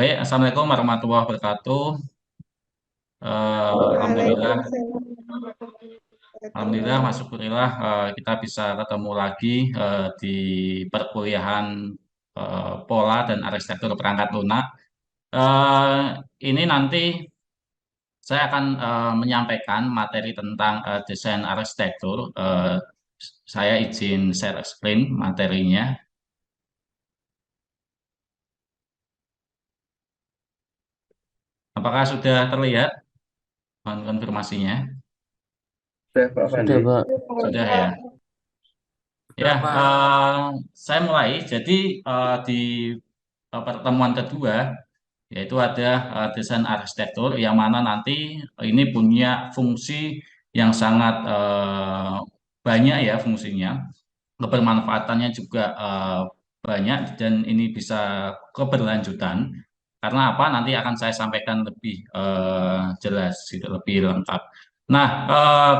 Baik, Assalamualaikum warahmatullahi wabarakatuh. Alhamdulillah, Waalaikumsalam Alhamdulillah, warahmatullahi. Syukurillah kita bisa ketemu lagi di perkuliahan pola dan arsitektur perangkat lunak. Eh, ini nanti saya akan menyampaikan materi tentang desain arsitektur. Saya izin share screen materinya. Apakah sudah terlihat? Mohon konfirmasinya. Sudah Pak Sudah, Fandi. Pak. Sudah ya. Ya, Sudah Pak. saya mulai. Jadi di pertemuan kedua yaitu ada desain arsitektur yang mana nanti ini punya fungsi yang sangat banyak ya fungsinya, kebermanfaatannya juga banyak dan ini bisa keberlanjutan. Karena apa? Nanti akan saya sampaikan lebih jelas, gitu, lebih lengkap. Nah,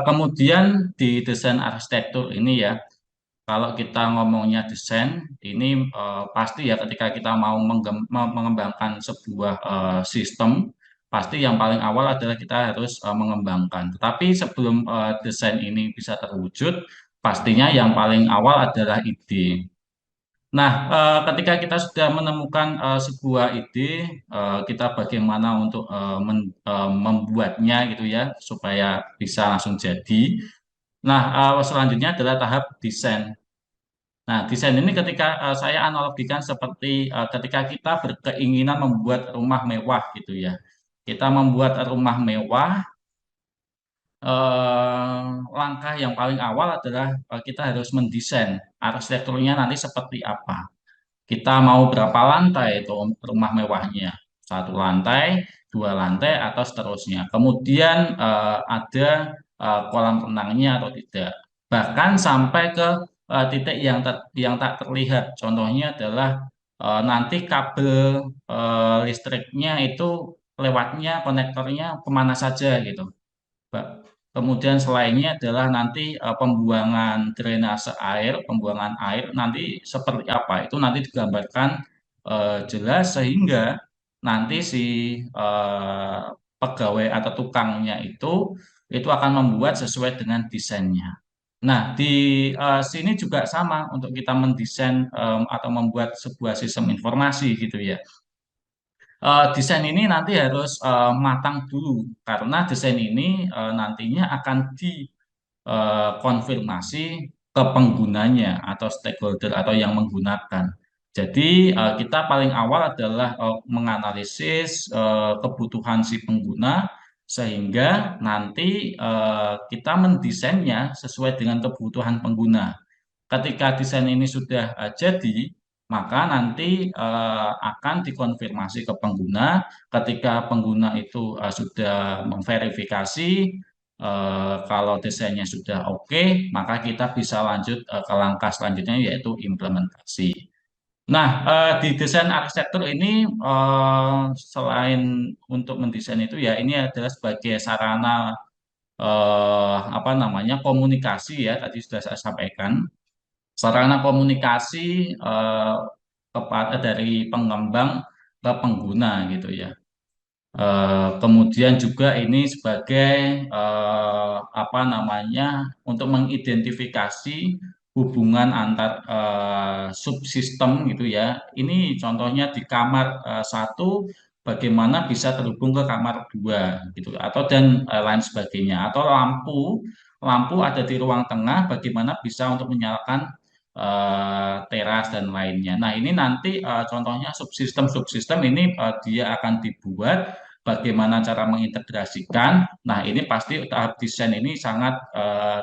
kemudian di desain arsitektur ini ya, kalau kita ngomongnya desain, ini pasti ya ketika kita mau mengembangkan sebuah sistem, pasti yang paling awal adalah kita harus mengembangkan. Tetapi sebelum desain ini bisa terwujud, pastinya yang paling awal adalah ide. Nah, ketika kita sudah menemukan sebuah ide, kita bagaimana untuk membuatnya gitu ya, supaya bisa langsung jadi. Nah, selanjutnya adalah tahap desain. Nah, desain ini ketika saya analogikan seperti ketika kita berkeinginan membuat rumah mewah gitu ya. Kita membuat rumah mewah, langkah yang paling awal adalah kita harus mendesain arsitekturnya nanti seperti apa. Kita mau berapa lantai itu rumah mewahnya? Satu lantai, dua lantai, atau seterusnya. Kemudian ada kolam renangnya atau tidak. Bahkan sampai ke titik yang tak terlihat. Contohnya adalah nanti kabel listriknya itu lewatnya konektornya kemana saja gitu. Mbak. Kemudian selainnya adalah nanti pembuangan drainase air, pembuangan air nanti seperti apa itu nanti digambarkan jelas sehingga nanti si eh, pegawai atau tukangnya itu akan membuat sesuai dengan desainnya. Nah, di sini juga sama untuk kita mendesain atau membuat sebuah sistem informasi gitu ya. Desain ini nanti harus matang dulu karena desain ini nantinya akan dikonfirmasi ke penggunanya atau stakeholder atau yang menggunakan. Jadi kita paling awal adalah menganalisis kebutuhan si pengguna sehingga nanti kita mendesainnya sesuai dengan kebutuhan pengguna. Ketika desain ini sudah jadi, maka nanti akan dikonfirmasi ke pengguna. Ketika pengguna itu sudah memverifikasi kalau desainnya sudah oke, maka kita bisa lanjut ke langkah selanjutnya yaitu implementasi. Nah, di desain arsitektur ini selain untuk mendesain itu ya ini adalah sebagai sarana apa namanya komunikasi ya tadi sudah saya sampaikan sarana komunikasi eh, kepada dari pengembang ke pengguna gitu ya. Kemudian juga ini sebagai apa namanya untuk mengidentifikasi hubungan antar subsistem gitu ya. Ini contohnya di kamar satu bagaimana bisa terhubung ke kamar dua gitu atau dan lain sebagainya atau lampu lampu ada di ruang tengah bagaimana bisa untuk menyalakan teras dan lainnya. Nah, ini nanti contohnya subsistem-subsistem ini dia akan dibuat bagaimana cara mengintegrasikan. Nah, ini pasti tahap desain ini sangat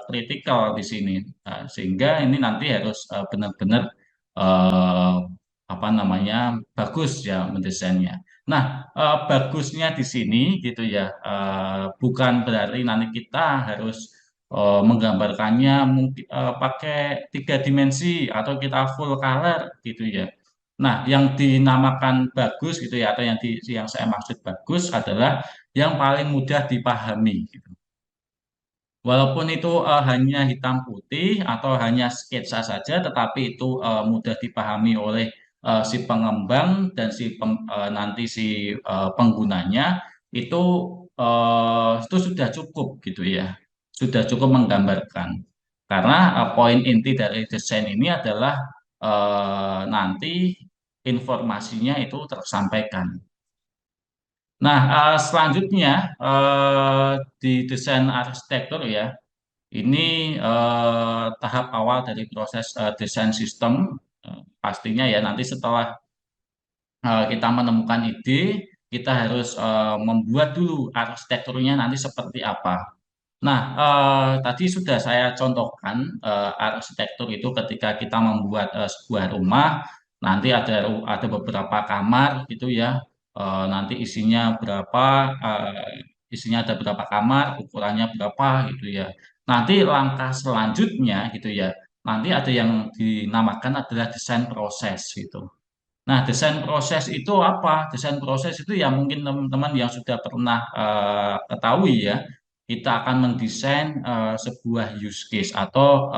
kritikal di sini. Sehingga ini nanti harus benar-benar eh, apa namanya bagus ya mendesainnya. Nah, bagusnya di sini gitu ya, bukan berarti nanti kita harus menggambarkannya mungkin pakai tiga dimensi atau kita full color gitu ya. Nah, yang dinamakan bagus gitu ya atau yang saya maksud bagus adalah yang paling mudah dipahami gitu. Walaupun itu hanya hitam putih atau hanya sketsa saja, tetapi itu mudah dipahami oleh si pengembang dan nanti si penggunanya itu itu sudah cukup gitu ya, sudah cukup menggambarkan. Karena poin inti dari desain ini adalah nanti informasinya itu tersampaikan. Nah, selanjutnya di desain arsitektur ya, ini tahap awal dari proses desain sistem. Pastinya ya nanti setelah kita menemukan ide, kita harus membuat dulu arsitekturnya nanti seperti apa. Nah, tadi sudah saya contohkan arsitektur itu ketika kita membuat sebuah rumah, nanti ada beberapa kamar gitu ya. Nanti isinya berapa, isinya ada berapa kamar, ukurannya berapa gitu ya. Nanti langkah selanjutnya gitu ya. Nanti ada yang dinamakan adalah desain proses gitu. Nah, desain proses itu apa? Desain proses itu ya mungkin teman-teman yang sudah pernah ketahui ya, kita akan mendesain sebuah use case atau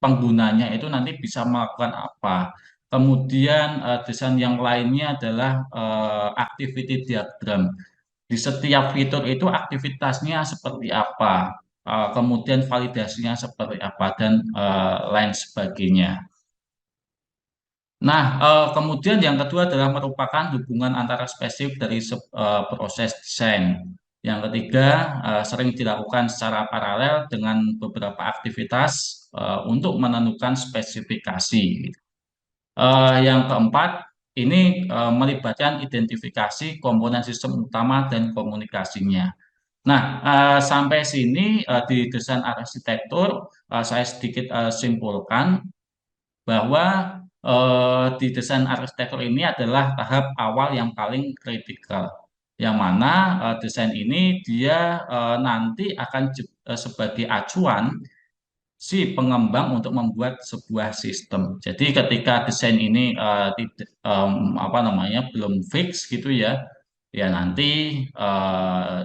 penggunanya itu nanti bisa melakukan apa. Kemudian desain yang lainnya adalah activity diagram. Di setiap fitur itu aktivitasnya seperti apa, kemudian validasinya seperti apa dan lain sebagainya. Nah, kemudian yang kedua adalah merupakan hubungan antara spesifik dari proses desain. Yang ketiga, sering dilakukan secara paralel dengan beberapa aktivitas untuk menentukan spesifikasi. Yang keempat, ini melibatkan identifikasi komponen sistem utama dan komunikasinya. Nah, sampai sini di desain arsitektur, saya sedikit simpulkan bahwa di desain arsitektur ini adalah tahap awal yang paling kritikal, yang mana desain ini dia nanti akan sebagai acuan si pengembang untuk membuat sebuah sistem. Jadi ketika desain ini apa namanya belum fix gitu ya, ya nanti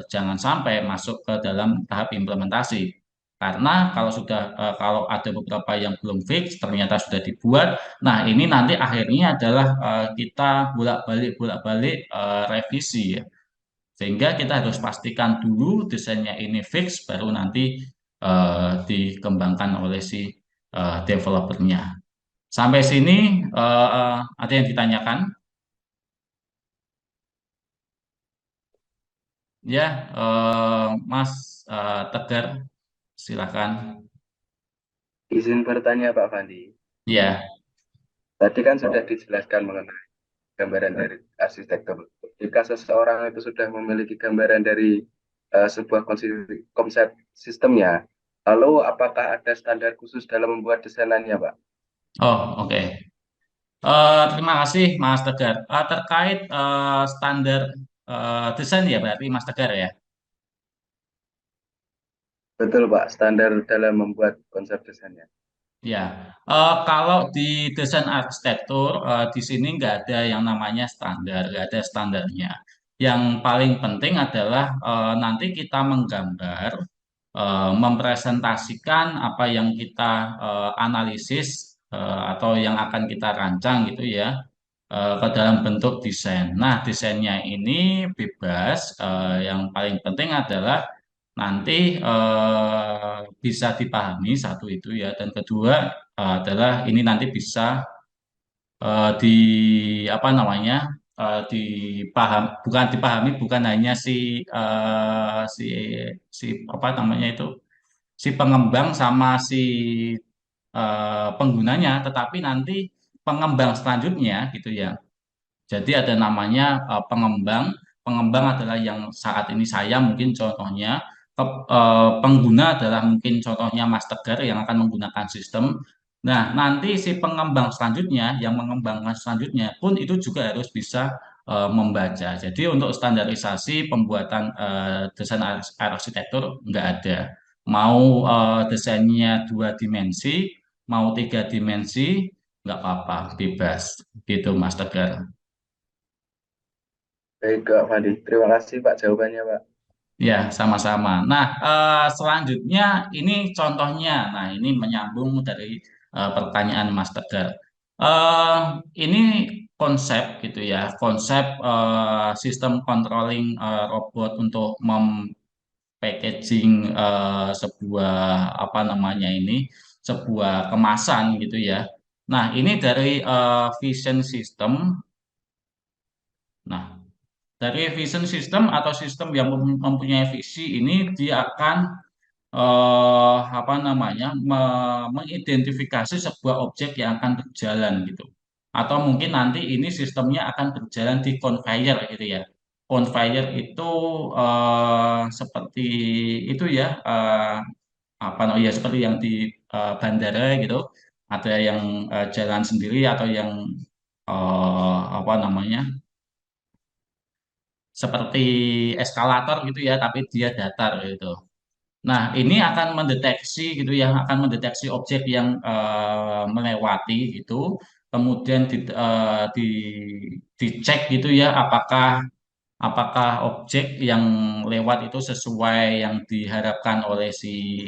jangan sampai masuk ke dalam tahap implementasi. Karena kalau ada beberapa yang belum fix ternyata sudah dibuat, nah ini nanti akhirnya adalah kita bolak-balik revisi ya. Sehingga kita harus pastikan dulu desainnya ini fix baru nanti dikembangkan oleh si developernya. Sampai sini ada yang ditanyakan? Ya, Mas Tegar, silakan. Izin bertanya Pak Fandi. Ya, Tadi kan sudah dijelaskan mengenai gambaran dari arsitektur. Jika seseorang itu sudah memiliki gambaran dari sebuah konsep sistemnya, lalu apakah ada standar khusus dalam membuat desainannya, Pak? oh oke. Terima kasih Mas Tegar. Terkait standar desain ya berarti Mas Tegar ya. Betul, Pak. Standar dalam membuat konsep desainnya. Ya, kalau di desain arsitektur di sini nggak ada yang namanya standar, nggak ada standarnya. Yang paling penting adalah nanti kita menggambar, mempresentasikan apa yang kita analisis atau yang akan kita rancang gitu ya ke dalam bentuk desain. Nah, desainnya ini bebas. Yang paling penting adalah nanti bisa dipahami satu itu ya, dan kedua adalah ini nanti bisa di apa namanya bukan dipahami, bukan hanya si si apa namanya itu si pengembang sama si penggunanya, tetapi nanti pengembang selanjutnya gitu ya. Jadi ada namanya pengembang. Pengembang adalah yang saat ini saya mungkin contohnya, pengguna adalah mungkin contohnya Mas Tegar yang akan menggunakan sistem. Nah, nanti si pengembang selanjutnya yang mengembangkan selanjutnya pun itu juga harus bisa membaca. Jadi untuk standarisasi pembuatan desain arsitektur nggak ada. Mau desainnya dua dimensi, mau tiga dimensi, nggak apa-apa, bebas gitu Mas Tegar. Baik, Pak Fandi. Terima kasih, Pak, jawabannya, Pak. Ya, sama-sama. Nah, selanjutnya ini contohnya. Nah, ini menyambung dari pertanyaan Mas Tegar. Eh, ini konsep gitu ya, konsep sistem controlling robot untuk packaging sebuah apa namanya ini sebuah kemasan gitu ya. Nah, ini dari vision system. Nah, dari vision system atau sistem yang mempunyai visi ini dia akan apa namanya mengidentifikasi sebuah objek yang akan berjalan gitu. Atau mungkin nanti ini sistemnya akan berjalan di conveyor gitu ya. Conveyor itu seperti itu ya apa namanya ya seperti yang di bandara gitu. Ada yang jalan sendiri atau yang apa namanya seperti eskalator gitu ya, tapi dia datar gitu. Nah, ini akan mendeteksi gitu ya, akan mendeteksi objek yang melewati gitu, kemudian dicek gitu ya, apakah apakah objek yang lewat itu sesuai yang diharapkan oleh si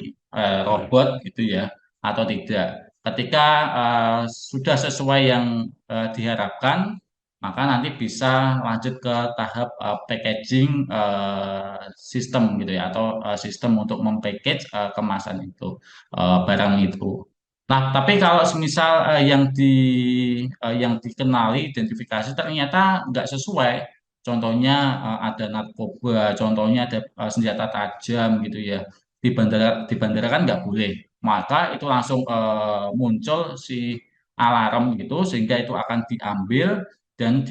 robot gitu ya, atau tidak. Ketika sudah sesuai yang diharapkan, maka nanti bisa lanjut ke tahap packaging sistem gitu ya atau sistem untuk mempackage kemasan itu barang itu. Nah, tapi kalau semisal yang dikenali identifikasi ternyata nggak sesuai, contohnya ada narkoba, contohnya ada senjata tajam gitu ya di bandara kan nggak boleh, maka itu langsung muncul si alarm gitu sehingga itu akan diambil dan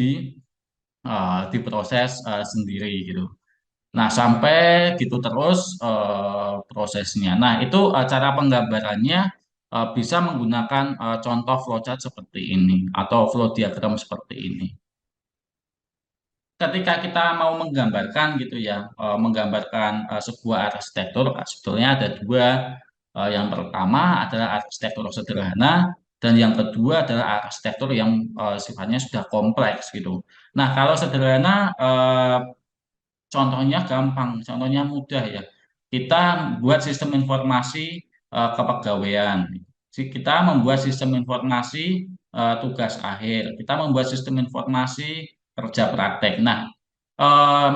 diproses sendiri gitu. Nah, sampai gitu terus prosesnya. Nah, itu cara penggambarannya bisa menggunakan contoh flowchart seperti ini atau flow diagram seperti ini. Ketika kita mau menggambarkan gitu ya, menggambarkan sebuah arsitektur, sebetulnya ada dua. Yang pertama adalah arsitektur sederhana dan yang kedua adalah arsitektur yang sifatnya sudah kompleks gitu. Nah, kalau sederhana contohnya gampang, contohnya mudah ya. Kita buat sistem informasi kepegawaian. Kita membuat sistem informasi tugas akhir. Kita membuat sistem informasi kerja praktek. Nah,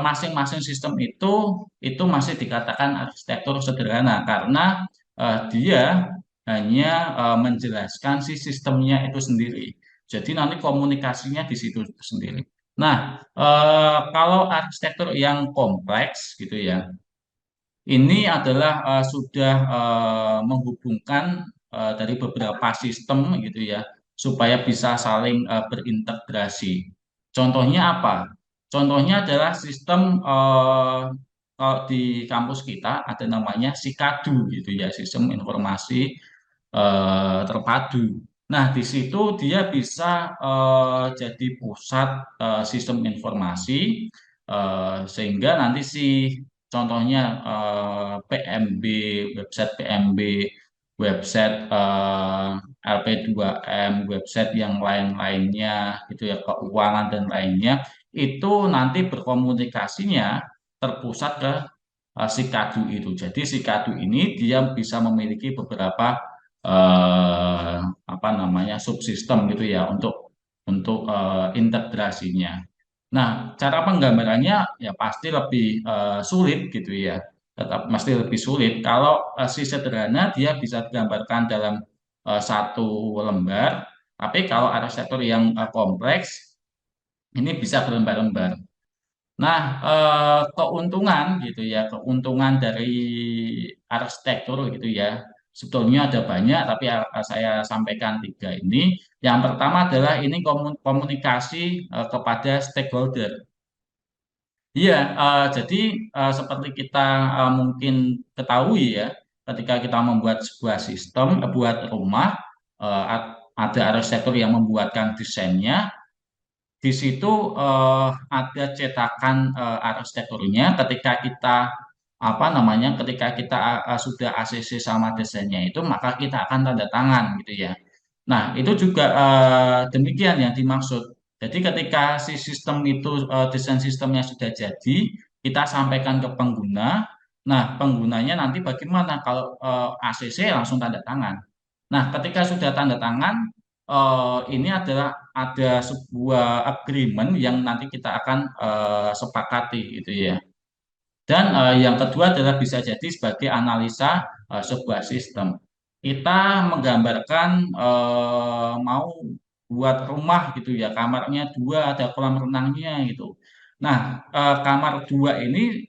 masing-masing sistem itu masih dikatakan arsitektur sederhana karena dia hanya menjelaskan si sistemnya itu sendiri. Jadi nanti komunikasinya di situ sendiri. Nah, kalau arsitektur yang kompleks gitu ya, ini adalah sudah menghubungkan dari beberapa sistem gitu ya, supaya bisa saling berintegrasi. Contohnya apa? Contohnya adalah sistem kalau di kampus kita ada namanya SIKADU gitu ya, sistem informasi terpadu. Nah, di situ dia bisa jadi pusat sistem informasi sehingga nanti si contohnya PMB, website PMB, website LP2M, website yang lain-lainnya itu ya keuangan dan lainnya itu nanti berkomunikasinya terpusat ke si kadu itu. Jadi si kadu ini dia bisa memiliki beberapa eh, apa namanya subsistem gitu ya untuk integrasinya. Nah, cara penggambarannya ya pasti lebih sulit gitu ya. Tetap pasti lebih sulit. Kalau si sederhana dia bisa digambarkan dalam satu lembar, tapi kalau arsitektur yang kompleks ini bisa berlembar-lembar. Nah, keuntungan gitu ya, keuntungan dari arsitektur gitu ya. Sebetulnya ada banyak, tapi saya sampaikan tiga ini. Yang pertama adalah ini komunikasi kepada stakeholder. Iya, jadi seperti kita mungkin ketahui ya, ketika kita membuat sebuah sistem, buat rumah, ada arsitektur yang membuatkan desainnya, di situ ada cetakan arsitekturnya ketika kita apa namanya ketika kita sudah ACC sama desainnya itu maka kita akan tanda tangan gitu ya. Nah, itu juga demikian yang dimaksud. Jadi ketika si sistem itu desain sistemnya sudah jadi, kita sampaikan ke pengguna. Nah, penggunanya nanti bagaimana kalau ACC langsung tanda tangan. Nah, ketika sudah tanda tangan, ini adalah ada sebuah agreement yang nanti kita akan sepakati gitu ya. Dan yang kedua adalah bisa jadi sebagai analisa sebuah sistem. Kita menggambarkan mau buat rumah gitu ya, kamarnya dua, ada kolam renangnya gitu. Nah, kamar dua ini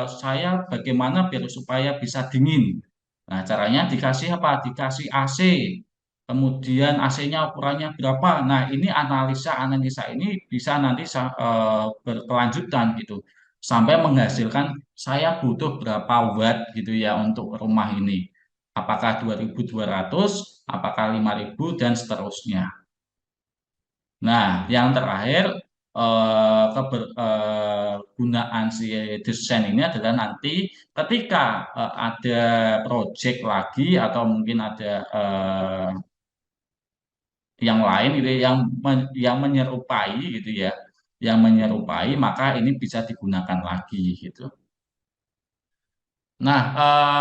saya bagaimana biar supaya bisa dingin. Nah, caranya dikasih apa? Dikasih AC. Kemudian AC-nya ukurannya berapa? Nah, ini analisa-analisa ini bisa nanti berkelanjutan gitu sampai menghasilkan saya butuh berapa watt gitu ya untuk rumah ini. Apakah 2.200, apakah 5.000 dan seterusnya. Nah, yang terakhir kegunaan si desain ini adalah nanti ketika ada project lagi atau mungkin ada yang lain gitu ya, yang menyerupai gitu ya, yang menyerupai maka ini bisa digunakan lagi gitu. Nah,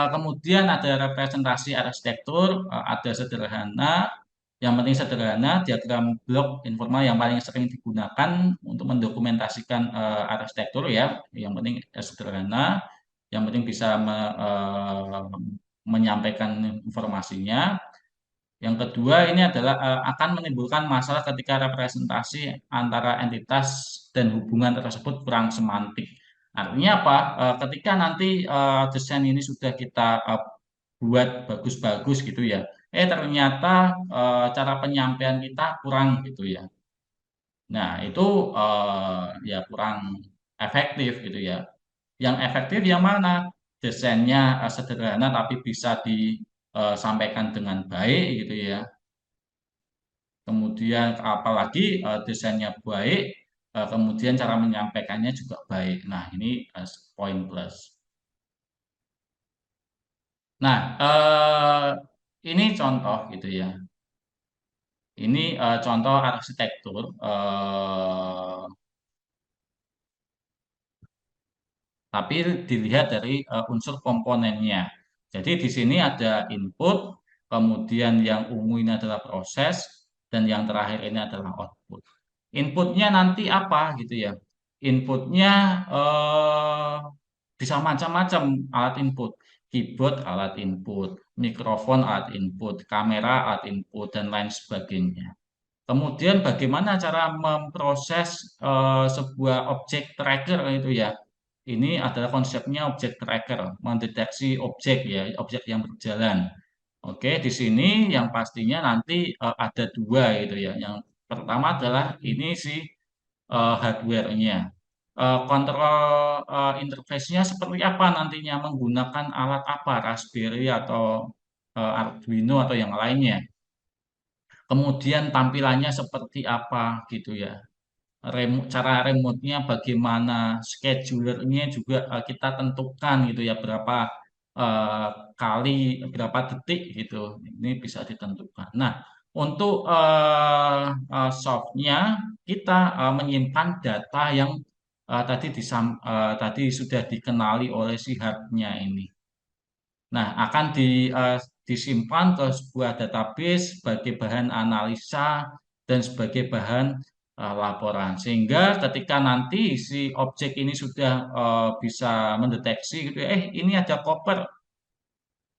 kemudian ada representasi arsitektur, ada sederhana, yang penting sederhana, diagram blok informal yang paling sering digunakan untuk mendokumentasikan arsitektur ya, yang penting sederhana, yang penting bisa menyampaikan informasinya. Yang kedua ini adalah akan menimbulkan masalah ketika representasi antara entitas dan hubungan tersebut kurang semantik. Artinya apa? Ketika nanti desain ini sudah kita buat bagus-bagus gitu ya, ternyata cara penyampaian kita kurang gitu ya. Nah itu ya kurang efektif gitu ya. Yang efektif yang mana? Desainnya sederhana tapi bisa disampaikan dengan baik gitu ya. Kemudian apalagi desainnya baik, kemudian cara menyampaikannya juga baik. Nah, ini poin plus. Nah, ini contoh gitu ya. Ini contoh arsitektur, tapi dilihat dari unsur komponennya. Jadi di sini ada input, kemudian yang ungu ini adalah proses, dan yang terakhir ini adalah output. Inputnya nanti apa gitu ya? Inputnya eh, bisa macam-macam alat input, keyboard alat input, mikrofon alat input, kamera alat input dan lain sebagainya. Kemudian bagaimana cara memproses sebuah objek tracker itu ya? Ini adalah konsepnya objek tracker, mendeteksi objek ya, objek yang berjalan. Oke, di sini yang pastinya nanti ada dua itu ya. Yang pertama adalah ini si hardware-nya. Kontrol interface-nya seperti apa nantinya menggunakan alat apa, Raspberry atau Arduino atau yang lainnya. Kemudian tampilannya seperti apa gitu ya. Cara remote-nya bagaimana, schedulernya juga kita tentukan gitu ya berapa eh, kali, berapa detik gitu. Ini bisa ditentukan. Nah, untuk softnya kita menyimpan data yang tadi sudah dikenali oleh si hardnya ini. Nah, akan disimpan ke sebuah database sebagai bahan analisa dan sebagai bahan laporan. Sehingga ketika nanti si objek ini sudah bisa mendeteksi gitu, ini ada koper,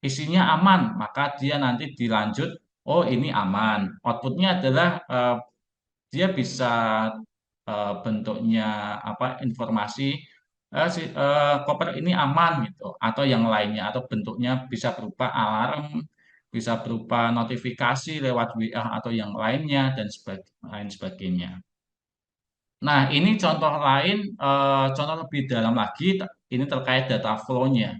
isinya aman, maka dia nanti dilanjut, oh ini aman. Outputnya adalah dia bisa bentuknya apa informasi koper ini aman gitu atau yang lainnya atau bentuknya bisa berupa alarm, bisa berupa notifikasi lewat WA atau yang lainnya dan lain sebagainya. Nah, ini contoh lain, contoh lebih dalam lagi, ini terkait data flow-nya.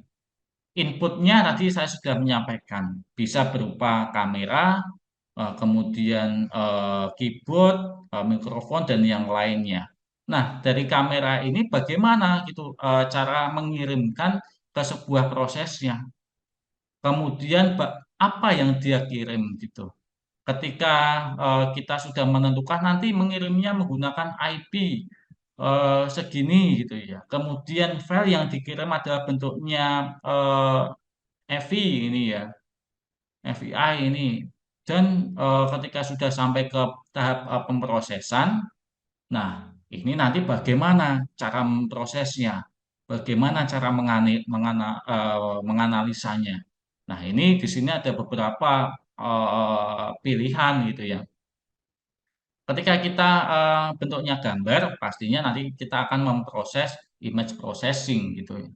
Inputnya tadi saya sudah menyampaikan, bisa berupa kamera, kemudian keyboard, mikrofon, dan yang lainnya. Nah, dari kamera ini bagaimana gitu cara mengirimkan ke sebuah prosesnya. Kemudian apa yang dia kirim gitu. Ketika kita sudah menentukan nanti mengirimnya menggunakan IP segini gitu ya. Kemudian file yang dikirim adalah bentuknya FI ini ya, FII ini. Dan ketika sudah sampai ke tahap pemrosesan, nah ini nanti bagaimana cara memprosesnya, bagaimana cara menganalisanya. Nah ini di sini ada beberapa pilihan gitu ya. Ketika kita bentuknya gambar, pastinya nanti kita akan memproses image processing gitu ya.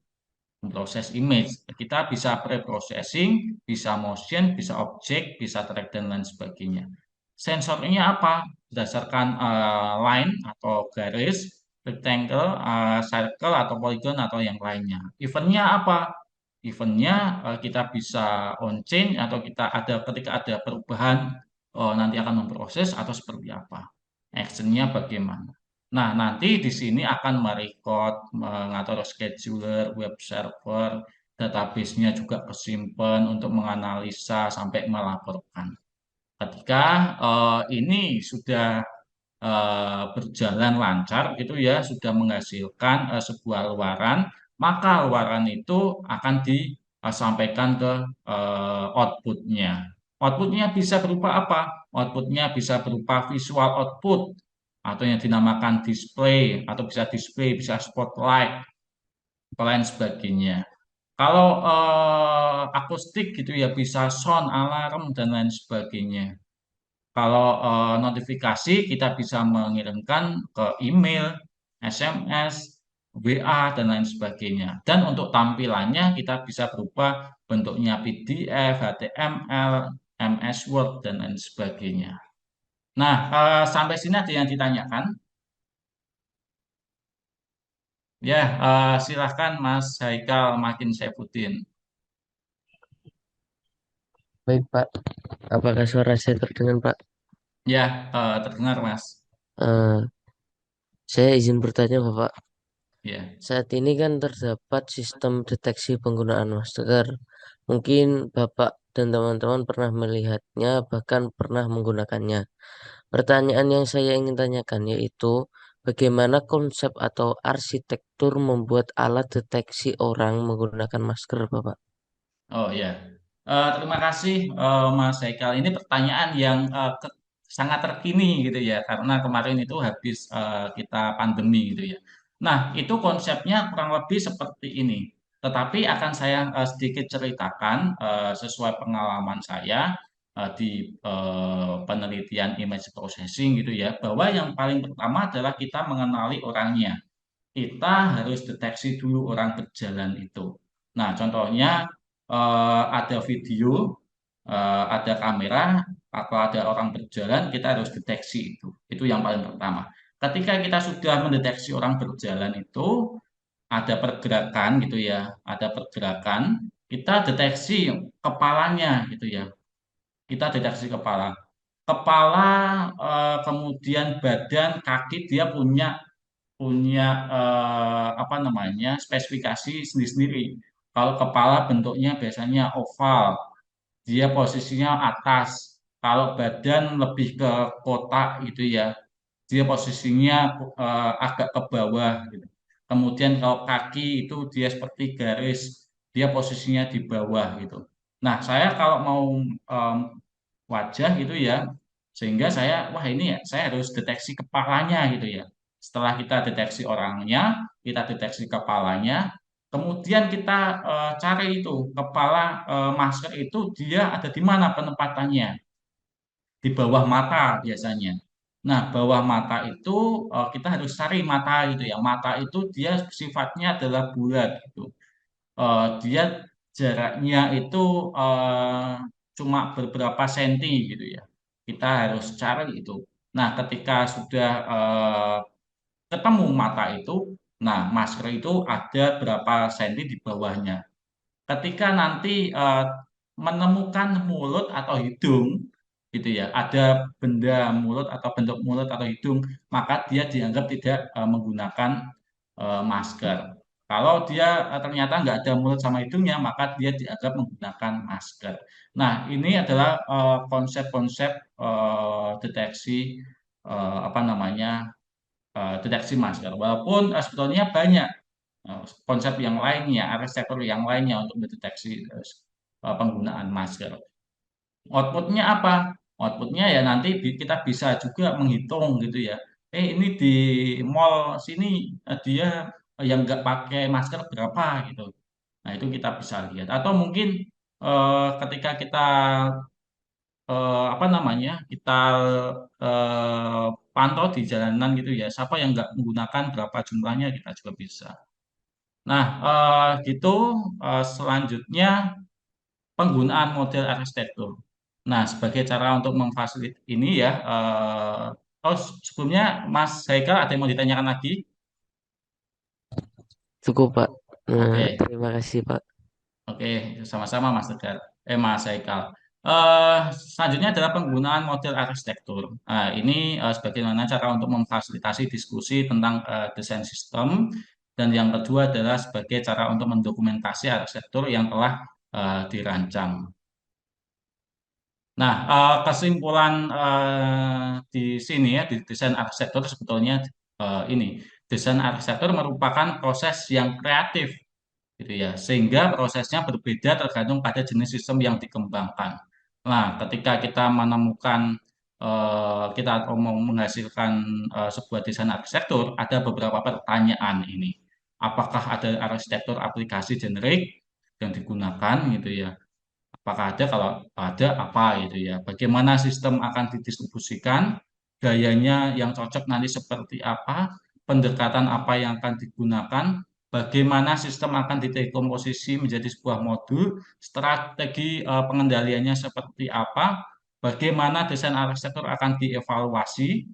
Memproses image. Kita bisa pre-processing, bisa motion, bisa object, bisa track dan lain sebagainya. Sensornya apa? Berdasarkan line atau garis, rectangle, circle atau polygon atau yang lainnya. Eventnya apa? Eventnya kita bisa on change atau kita ada ketika ada perubahan nanti akan memproses atau seperti apa. Actionnya bagaimana. Nah, nanti di sini akan merecord, mengatur scheduler, web server, database-nya juga kesimpan untuk menganalisa sampai melaporkan. Ketika ini sudah berjalan lancar gitu ya, sudah menghasilkan sebuah luaran, maka luaran itu akan disampaikan ke outputnya. Outputnya bisa berupa apa? Outputnya bisa berupa visual output atau yang dinamakan display atau bisa display, bisa spotlight, dan lain sebagainya. Kalau akustik gitu ya bisa sound, alarm dan lain sebagainya. Kalau notifikasi kita bisa mengirimkan ke email, SMS, WA dan lain sebagainya. Dan untuk tampilannya kita bisa berupa bentuknya PDF, HTML, MS Word dan lain sebagainya. Nah, sampai sini ada yang ditanyakan? Ya, silahkan Mas Haikal Makin Saifuddin. Baik, Pak. Apakah suara saya terdengar, Pak? Ya, terdengar Mas. Eh, saya izin bertanya, Bapak. Ya. Saat ini kan terdapat sistem deteksi penggunaan masker. Mungkin Bapak dan teman-teman pernah melihatnya, bahkan pernah menggunakannya. Pertanyaan yang saya ingin tanyakan yaitu, bagaimana konsep atau arsitektur membuat alat deteksi orang menggunakan masker, Bapak? Oh ya, terima kasih Mas Haikal. Ini pertanyaan yang sangat terkini gitu ya, karena kemarin itu habis kita pandemi gitu ya. Nah, itu konsepnya kurang lebih seperti ini. Tetapi akan saya sedikit ceritakan sesuai pengalaman saya di penelitian image processing gitu ya, bahwa yang paling pertama adalah kita mengenali orangnya. Kita harus deteksi dulu orang berjalan itu. Nah, contohnya ada video, ada kamera, atau ada orang berjalan, kita harus deteksi itu. Itu yang paling pertama. Ketika kita sudah mendeteksi orang berjalan itu, ada pergerakan gitu ya, ada pergerakan, kita deteksi kepalanya gitu ya. Kita deteksi kepala. Kepala, kemudian badan, kaki, dia punya punya apa namanya spesifikasi sendiri-sendiri. Kalau kepala bentuknya biasanya oval, dia posisinya atas. Kalau badan lebih ke kotak gitu ya, dia posisinya agak ke bawah gitu. Kemudian kalau kaki itu dia seperti garis, dia posisinya di bawah gitu. Nah, saya kalau mau em, wajah gitu ya, sehingga saya, wah ini ya, saya harus deteksi kepalanya gitu ya. Setelah kita deteksi orangnya, kita deteksi kepalanya, kemudian kita cari itu kepala masker itu dia ada di mana penempatannya, di bawah mata biasanya. Nah, bawah mata itu kita harus cari mata itu ya. Mata itu dia sifatnya adalah bulat gitu. Dia jaraknya itu eh, cuma beberapa senti gitu ya. Kita harus cari itu. Nah, ketika sudah ketemu mata itu, nah masker itu ada berapa senti di bawahnya. Ketika nanti menemukan mulut atau hidung, gitu ya, ada benda mulut atau bentuk mulut atau hidung, maka dia dianggap tidak menggunakan masker. Kalau dia ternyata nggak ada mulut sama hidungnya, maka dia dianggap menggunakan masker. Nah, ini adalah konsep-konsep deteksi apa namanya deteksi masker. Walaupun sebetulnya banyak konsep yang lainnya, arsitektur yang lainnya untuk mendeteksi penggunaan masker. Outputnya apa? Outputnya ya nanti kita bisa juga menghitung gitu ya. Ini di mall sini dia yang nggak pakai masker berapa gitu. Nah, itu kita bisa lihat. Atau mungkin ketika kita apa namanya kita pantau di jalanan gitu ya, siapa yang nggak menggunakan berapa jumlahnya kita juga bisa. Nah, gitu selanjutnya penggunaan model arsitektur. Nah, sebagai cara untuk memfasilitasi ini ya, oh sebelumnya Mas Haikal ada yang mau ditanyakan lagi? Cukup, Pak. Nah, Oke. terima kasih, Pak. Oke, sama-sama Mas Tegar. Mas Haikal. Selanjutnya adalah penggunaan model arsitektur. Nah, ini sebagaimana cara untuk memfasilitasi diskusi tentang desain sistem. Dan yang kedua adalah sebagai cara untuk mendokumentasi arsitektur yang telah dirancang. Nah, kesimpulan di sini ya, di desain arsitektur sebetulnya ini. Desain arsitektur merupakan proses yang kreatif gitu ya. Sehingga prosesnya berbeda tergantung pada jenis sistem yang dikembangkan. Nah, ketika kita menemukan kita mau menghasilkan sebuah desain arsitektur, ada beberapa pertanyaan ini. Apakah ada arsitektur aplikasi generik yang digunakan gitu ya? Apakah ada? Kalau ada, apa gitu ya? Bagaimana sistem akan didistribusikan? Gayanya yang cocok nanti seperti apa? Pendekatan apa yang akan digunakan? Bagaimana sistem akan didekomposisi menjadi sebuah modul? Strategi pengendaliannya seperti apa? Bagaimana desain arsitektur akan dievaluasi?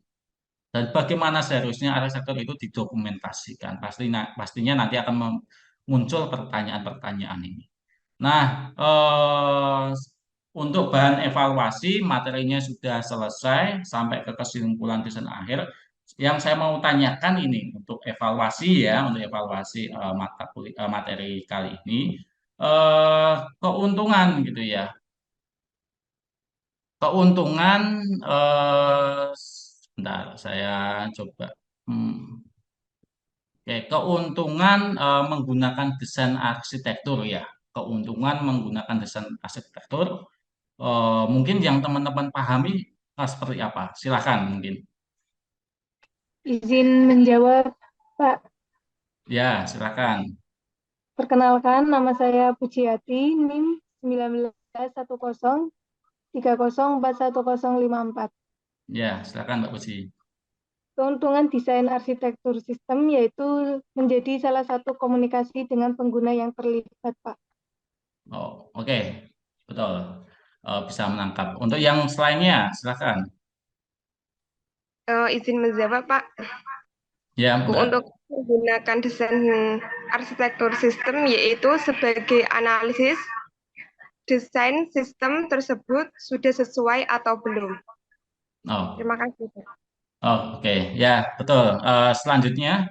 Dan bagaimana seharusnya arsitektur itu didokumentasikan? Pastinya nanti akan muncul pertanyaan-pertanyaan ini. Nah, untuk bahan evaluasi materinya sudah selesai sampai ke kesimpulan desain akhir. Yang saya mau tanyakan ini untuk evaluasi ya, untuk evaluasi materi kali ini, keuntungan gitu ya, keuntungan, sebentar saya coba. Hmm, Oke, keuntungan menggunakan desain arsitektur ya, keuntungan menggunakan desain arsitektur. Mungkin yang teman-teman pahami seperti apa? Silakan mungkin. Izin menjawab, Pak. Ya, silakan. Perkenalkan, nama saya Pujiati, NIM 191030304154. Ya, silakan Mbak Puji. Keuntungan desain arsitektur sistem yaitu menjadi salah satu komunikasi dengan pengguna yang terlibat, Pak. Oh, oke. Betul. Bisa menangkap. Untuk yang selainnya, silakan. Izin menjawab, Pak. Ya, Mbak. Untuk menggunakan desain arsitektur sistem yaitu sebagai analisis desain sistem tersebut sudah sesuai atau belum. Oh, Terima kasih, Pak. oh, oke. Ya, betul. Selanjutnya,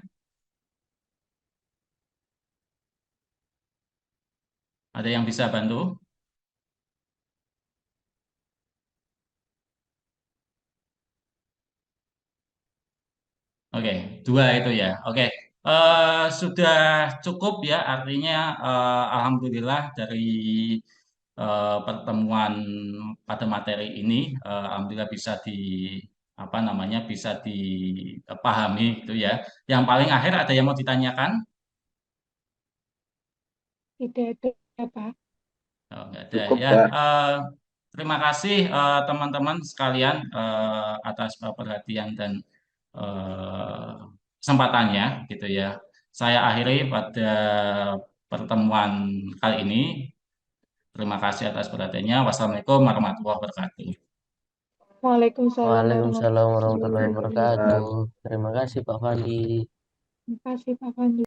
ada yang bisa bantu? Oke, dua itu ya. Oke, sudah cukup ya. Artinya, alhamdulillah dari pertemuan pada materi ini, alhamdulillah bisa di apa namanya bisa dipahami gitu ya. Yang paling akhir ada yang mau ditanyakan? Tidak ada, Pak. Oh, nggak ada Cukup, ya. Pak. Terima kasih teman-teman sekalian atas perhatian dan eh, kesempatannya gitu ya. Saya akhiri pada pertemuan kali ini. Terima kasih atas perhatiannya. Wassalamualaikum warahmatullahi wabarakatuh. Waalaikumsalam Waalaikumsalam warahmatullahi warahmatullahi Waalaikumsalam. wabarakatuh. wabarakatuh. Terima kasih, Pak Fandi. Terima kasih, Pak Fandi.